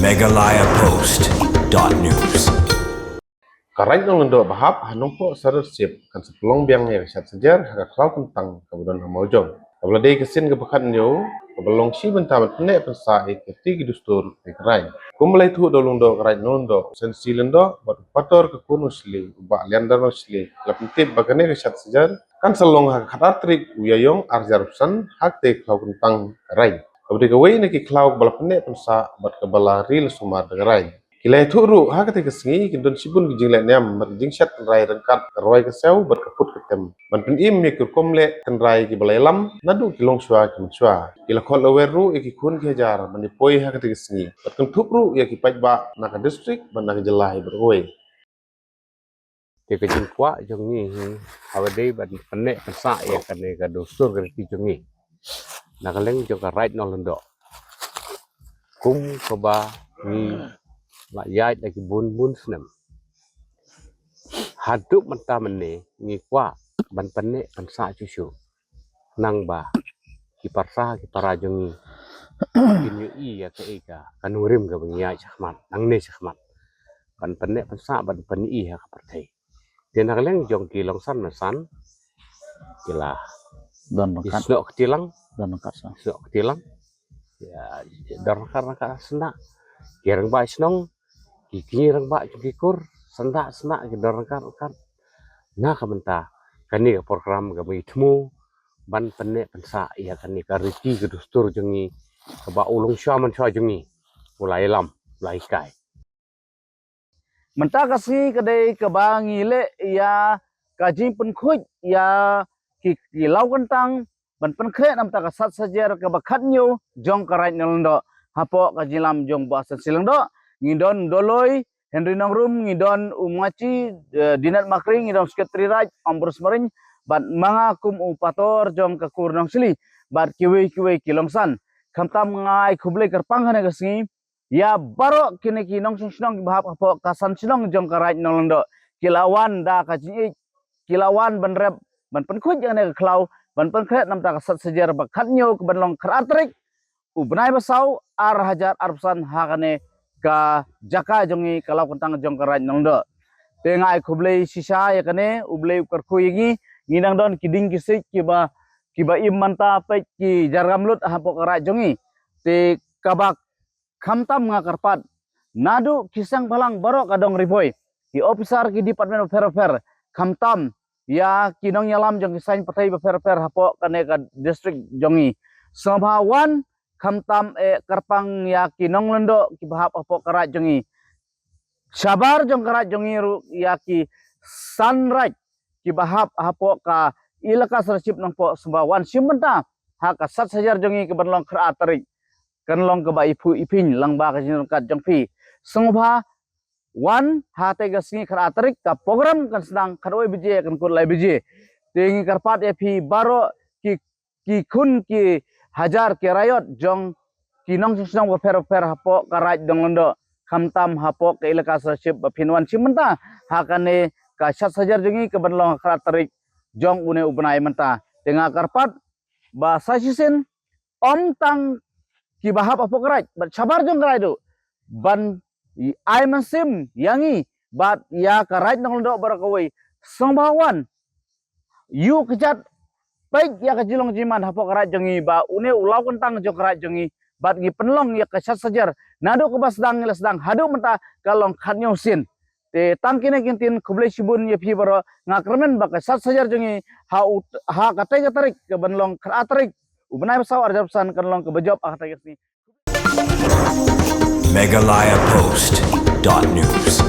Megalaya Post.news. Karai nong lendo bahap hanumpo sarasip kan sepelong biang yang sat sejar haga klau tentang kemudian hamojong. Kabla kesin kebakan yo kabelong si bentamat penek pensa iketi gidustur karai. Kumulai tu dolung do karai nong do sensi lendo bat pator ke kuno sli ba liandar no sli lapentip bagane ke sat sejar kan selong haga katatrik uyayong arjarupsan hak te klau tentang karai. Kabla kawai neki klau bala penek pensa bat kabala ril sumar karai. Kilai thuru ha kate kesengi kindon sibun kijing le nyam mat jing shat rai rengkat roi keseu berkeput ketem man pin im mikir komle kan rai ki balai lam nadu kilong shwa kim shwa kila khol weru iki kun ki hajar man poi ha kate kesengi bat kan thupru ya ki pajba naka district man naka jelai beroi thì cái chân quá trong nhỉ ở đây bạn vấn đề phần sai cái này cái đồ sôi cái gì trong nhỉ là cái lên cho cái right nó lên độ cũng có ba nhỉ lại giải lại cái bốn bốn năm hạt trúc mình ta mình nè nhỉ quá bạn vấn đề phần sai chú chú năng ba cái parsa cái para trong nhỉ cái như ý cái cái nurim cái bằng nhảy chắc mặt năng nề chắc mặt bạn vấn đề phần sai bạn vấn ý cái part thầy dia nak leng jong ki longsan masan kila dan isno ketilang kasa isno ketilang ya darkar sena kirang ba isnong ki rang ba kikur senda sena ki darkar kan na kamenta kani ka program ga mitmu ban penne pensa ya kani ka riki ke dustur jengi ka ba ulung syaman sya jengi mulai lam mulai kai menta kasi kadai kebangi le ya kajing penkuj ya kilau kentang ban penkret nam ta kasat sajer ke bakatnyo jong karai nalndo hapo kajilam jong basan silangdo ngidon doloi Henry Nongrum ngidon umaci dinat makring ngidon sekretari raj ambrus maring ban manga kum upator jong ke kurnong sili bat kiwe kilongsan kamtam ngai kublai kerpang hane kasi ya baro kini nong sinong bahap apa kasan sinong jong karai nolando kilawan da kajing kilawan banrep ban penkuj ane klau ban penkret nam ta kasat sejar bakatnyo ke banlong kratrik ubnai basau ar hajar arpsan hakane ka jaka jongi kalau kentang jong karai nolando tengai kublai sisa ya kane ublai kerkuyigi nginang don kiding kisik kiba im manta pe ki jargamlut hapo karai jongi te kabak kamtam ngakarpat nadu kisang balang barok kadong riboy di officer ki department of fair kamtam ya kinong yalam jong kisain patai fair hapo kane ka district jongi sobawan kamtam karpang ya kinong lendo ki bahap hapo karat jongi sabar jong karat jongi ru ya ki sunrise ki bahap hapo ka ilaka sership nang po sobawan simenta ha kasat sajar jongi ke banlong kratari kan long ke ba ipu ipin lang ba kajin kat jangpi sengobha wan hate gasni kratrik ka program kan sedang kadoi bije kan kun lai bije tingi karpat epi baro ki kun ki hajar ki rayot jong kinong sedang ba fer hapo karaj dong londo kamtam hapo ke ilaka sarship ba pinwan simenta hakane ka sat sajar jongi ke banlong kratrik jong une ubnai menta tinga karpat ba sasisin om tang ki bahap apa kerai bat sabar jong kerai do ban ai masim yangi bat ya kerai nong do barakawai songbawan yu kejat baik ya kejilong jiman hapo kerai jongi ba une ulau kentang jong kerai jongi bat gi penlong ya kesat sajar nado ke basdang lesdang hadu menta kalong khatnyo sin te tangkine kintin kublai sibun ya pi baro ngakermen ba kesat sajar jongi ha katai katarik ke banlong kratrik ubnai basau arjapsan kanlong ke bejop akata gesni Megalaya Post.news.